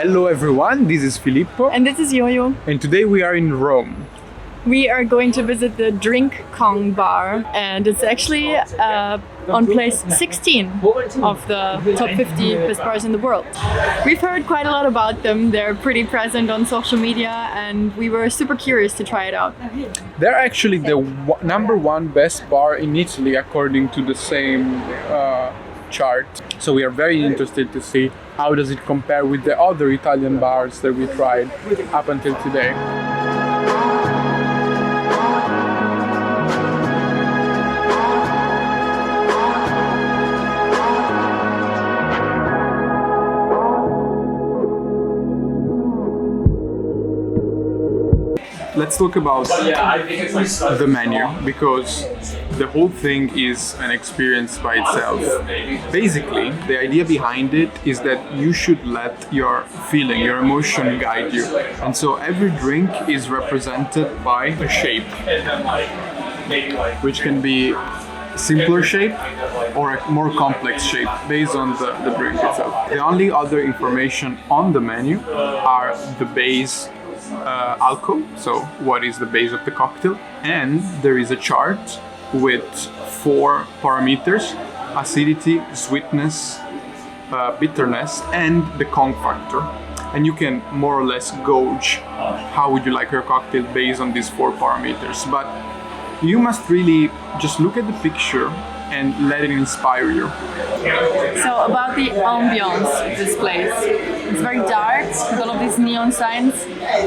Hello everyone, this is Filippo. And this is Yo-Yo. And today we are in Rome. We are going to visit the Drink Kong bar, and it's actually on place 16 of the top 50 best bars in the world. We've heard quite a lot about them. They're pretty present on social media, and we were super curious to try it out. They're actually the number one best bar in Italy according to the same chart. So we are very interested to see how does it compare with the other Italian bars that we tried up until today. Let's talk about the menu, because the whole thing is an experience by itself. Basically, the idea behind it is that you should let your feeling, your emotion guide you. And so every drink is represented by a shape, which can be a simpler shape or a more complex shape based on the drink itself. The only other information on the menu are the base alcohol, so what is the base of the cocktail, and there is a chart with 4 parameters: acidity, sweetness, bitterness, and the Kong factor. And you can more or less gauge how would you like your cocktail based on these 4 parameters. But you must really just look at the picture and let it inspire you. So about the ambiance of this place. It's very dark with all of these neon signs.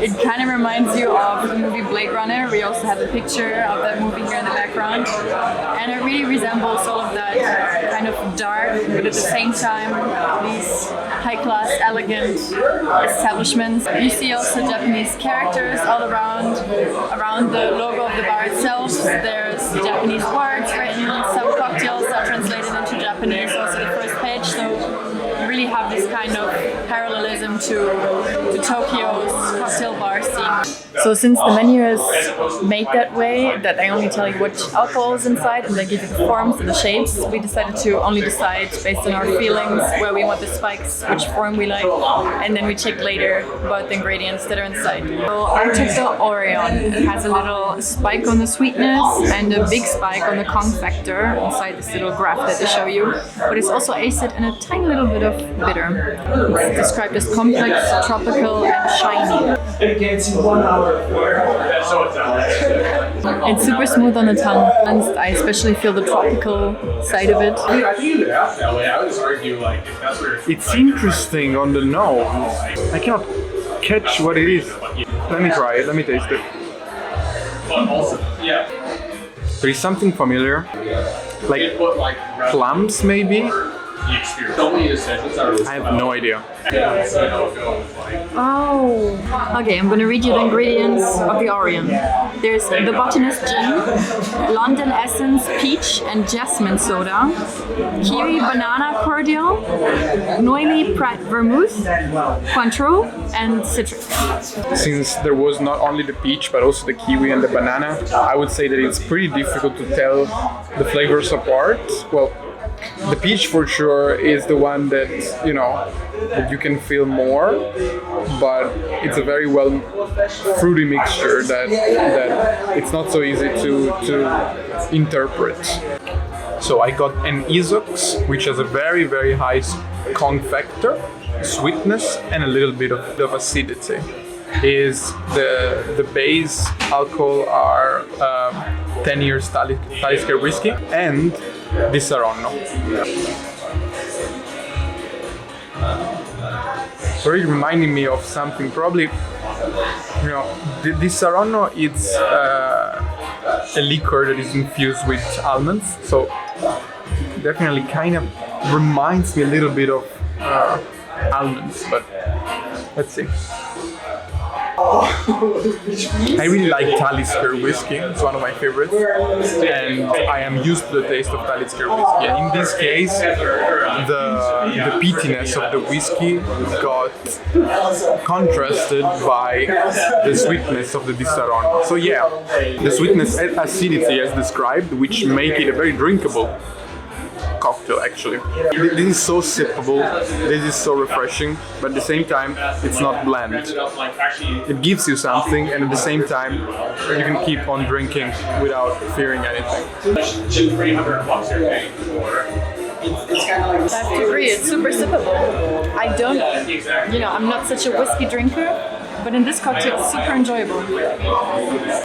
It kind of reminds you of the movie Blade Runner. We also have a picture of that movie here in the background. And it really resembles all of that kind of dark, but at the same time, these high-class, elegant establishments. You see also Japanese characters all around the logo of the bar itself. There's Japanese words written. Some cocktails are translated into Japanese, also the first page. So you really have this kind of parallelism to Tokyo's cocktail bar scene. So since the menu is made that way, that they only tell you which alcohol is inside and they give you the forms and the shapes, we decided to only decide based on our feelings where we want the spikes, which form we like, and then we check later about the ingredients that are inside. So I took the Orion. It has a little spike on the sweetness and a big spike on the Kong factor inside this little graph that they show you, but it's also acid and a tiny little bit of bitter. It's described as complex, tropical, and shiny. It's super smooth on the tongue, and I especially feel the tropical side of it. It's interesting on the nose. I cannot catch what it is. Let me try it, let me taste it. There is something familiar, like plums maybe? I have no idea. Oh, okay, I'm gonna read you the ingredients of the Orion. There's the Botanist Gin, London Essence Peach and Jasmine Soda, Kiwi Banana Cordial, Noilly Pratt Vermouth, Cointreau, and Citric. Since there was not only the peach but also the kiwi and the banana, I would say that it's pretty difficult to tell the flavors apart. Well, the peach for sure is the one that, you know, that you can feel more, but it's a very well fruity mixture that it's not so easy to interpret. So I got an Isox, which has a very, very high Kong factor, sweetness, and a little bit of acidity. Is the base alcohol are 10 years Talisker whiskey and Di Saronno. So it reminded me of something, probably, you know, Di Saronno is a liquor that is infused with almonds, so definitely kind of reminds me a little bit of almonds, but let's see. I really like Talisker whiskey, it's one of my favorites, and I am used to the taste of Talisker whiskey. And in this case, the peatiness of the whiskey got contrasted by the sweetness of the Di Saronno. So yeah, the sweetness and acidity as described, which make it a very drinkable cocktail actually. This is so sippable, this is so refreshing, but at the same time, it's not bland. It gives you something, and at the same time, you can keep on drinking without fearing anything. I have to agree, it's super sippable. I don't, I'm not such a whiskey drinker, but in this cocktail it's super enjoyable.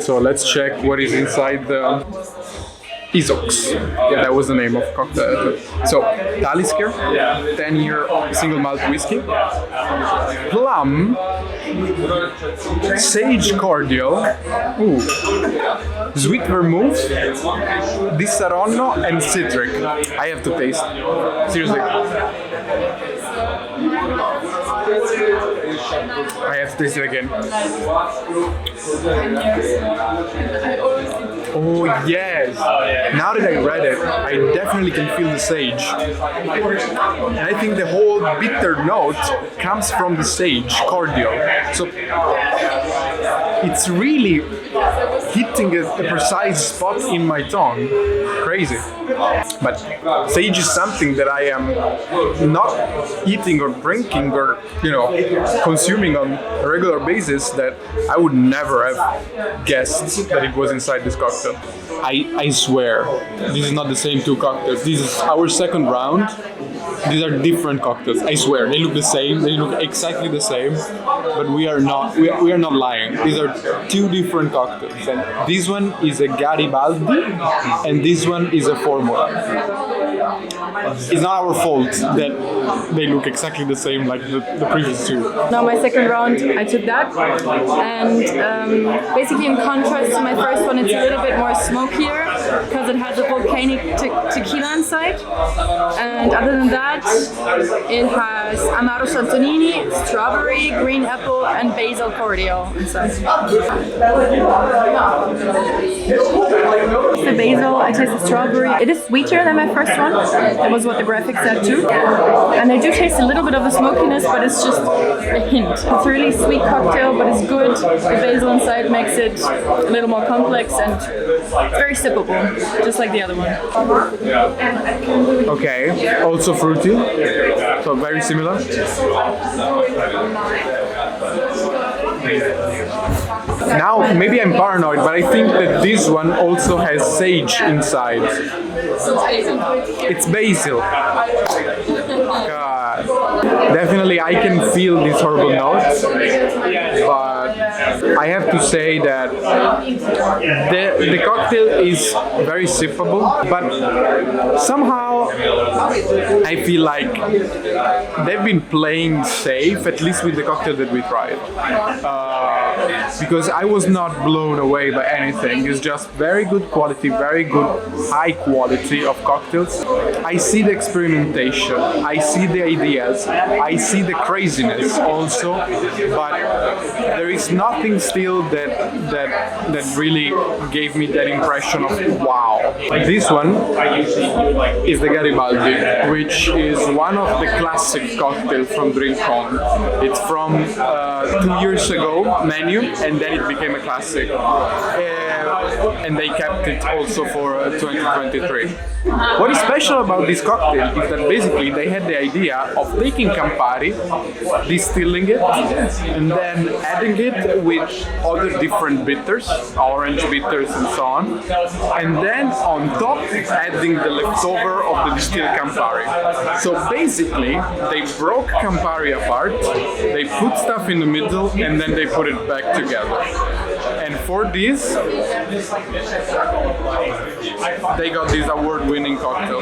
So let's check what is inside the Isox. Yeah, that was the name of cocktail. So, Talisker, 10-year single malt whiskey, plum, sage cordial, sweet vermouth, di Saronno, and citric. I have to taste. Seriously. I have to taste it again. Oh yes! Now that I read it, I definitely can feel the sage. And I think the whole bitter note comes from the sage cordial. So it's really hitting a precise spot in my tongue. Crazy. But sage is something that I am not eating or drinking or, consuming on a regular basis that I would never have guessed that it was inside this cocktail. I swear, this is not the same two cocktails. This is our second round. These are different cocktails. I swear, they look the same. They look exactly the same, but we are not lying. These are two different cocktails. And this one is a Garibaldi, and this one is a Formula. It's not our fault that they look exactly the same like the previous two. Now my second round, I took that, and basically in contrast to my first one, it's a little bit more smokier because it has a volcanic tequila inside, and other than that, it has Amaro Santonini, strawberry, green apple, and basil cordial inside. The basil, I taste the strawberry. It is sweeter than my first one. That was what the graphic said too. And I do taste a little bit of the smokiness, but it's just a hint. It's a really sweet cocktail, but it's good. The basil inside makes it a little more complex and it's very sippable, just like the other one. Okay, also fruity, so very similar. Now, maybe I'm paranoid, but I think that this one also has sage inside. It's basil. God. Definitely I can feel these herbal notes, but I have to say that the cocktail is very sippable, but somehow I feel like they've been playing safe, at least with the cocktail that we tried. Because I was not blown away by anything. It's just very good quality, very good high quality of cocktails. I see the experimentation, I see the ideas, I see the craziness also, but there is nothing still that really gave me that impression of wow. This one is the Garibaldi, which is one of the classic cocktails from DrinkCon. It's from 2 years ago menu, and then it became a classic. And they kept it also for 2023. What is special about this cocktail is that basically they had the idea of taking Campari, distilling it, and then adding it with other different bitters, orange bitters and so on, and then on top adding the leftover of the distilled Campari. So basically they broke Campari apart, they put stuff in the middle, and then they put it back together. And for this, they got this award-winning cocktail.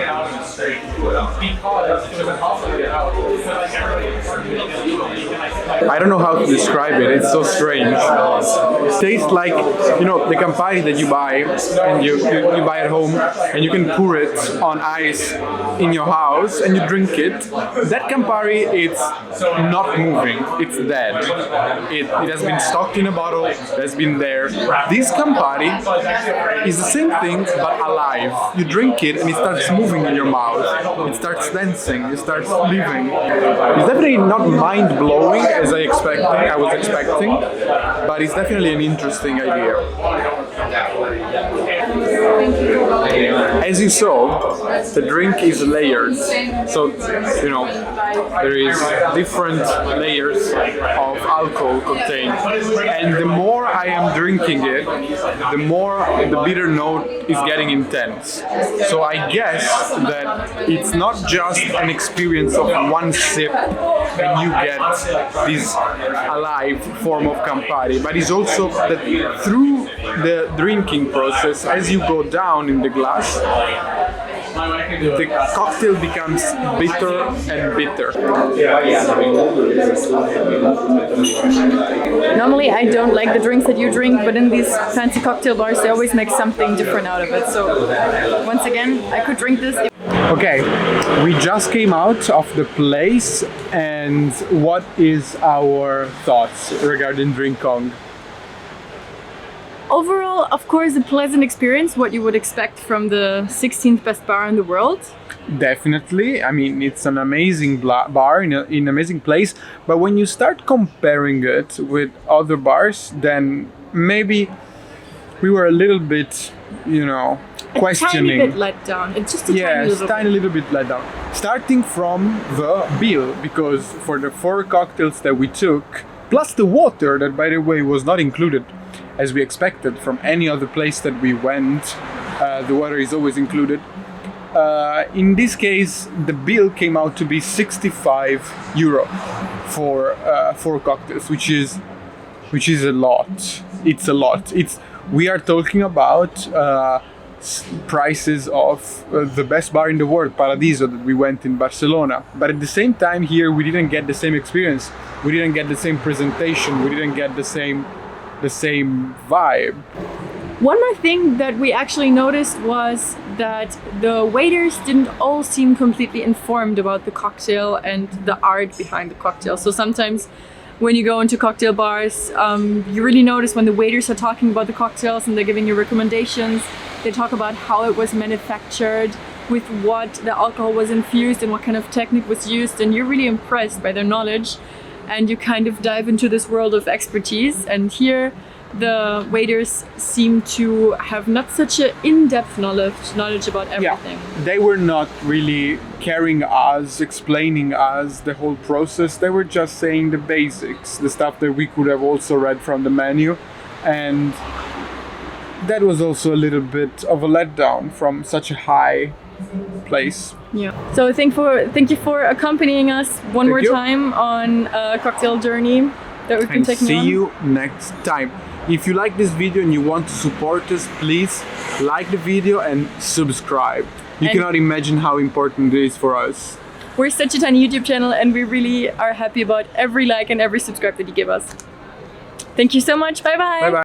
I don't know how to describe it, it's so strange. It tastes like, the Campari that you buy, and you buy at home, and you can pour it on ice in your house, and you drink it. That Campari, it's not moving, it's dead. It has been stocked in a bottle, that's been there. This Campari is the same thing, but alive. You drink it and it starts moving in your mouth. It starts dancing, it starts living. It's definitely not mind-blowing as I was expecting, but it's definitely an interesting idea. Thank you. As you saw, the drink is layered. So, you know, there is different layers of alcohol contained. And the more I am drinking it, the more the bitter note is getting intense. So I guess that it's not just an experience of one sip and you get this alive form of Campari, but it's also that through the drinking process, as you go down in the glass, the cocktail becomes bitter and bitter. Normally I don't like the drinks that you drink, but in these fancy cocktail bars they always make something different out of it. So once again, I could drink this. Okay, we just came out of the place, and what is our thoughts regarding Drink Kong? Overall, of course, a pleasant experience, what you would expect from the 16th best bar in the world. Definitely. I mean, it's an amazing bar in an amazing place, but when you start comparing it with other bars, then maybe we were a little bit, you know, questioning. A tiny bit let down. It's just a tiny little bit let down. Starting from the bill, because for the 4 cocktails that we took, plus the water that, by the way, was not included as we expected from any other place that we went, the water is always included. In this case, the bill came out to be €65 for 4 cocktails, which is a lot. It's a lot. We are talking about prices of the best bar in the world, Paradiso, that we went in Barcelona. But at the same time, here we didn't get the same experience. We didn't get the same presentation. We didn't get the same vibe. One more thing that we actually noticed was that the waiters didn't all seem completely informed about the cocktail and the art behind the cocktail. So sometimes when you go into cocktail bars, you really notice when the waiters are talking about the cocktails and they're giving you recommendations. They talk about how it was manufactured, with what the alcohol was infused and what kind of technique was used, and you're really impressed by their knowledge. And you kind of dive into this world of expertise, and here the waiters seem to have not such an in-depth knowledge about everything. Yeah, they were not really carrying us, explaining us the whole process. They were just saying the basics, the stuff that we could have also read from the menu, and that was also a little bit of a letdown from such a high place. Yeah. So thank you for accompanying us one more time on a cocktail journey that we've been taking on. See you next time. If you like this video and you want to support us, please like the video and subscribe. You cannot imagine how important it is for us. We're such a tiny YouTube channel, and we really are happy about every like and every subscribe that you give us. Thank you so much. Bye bye. Bye bye.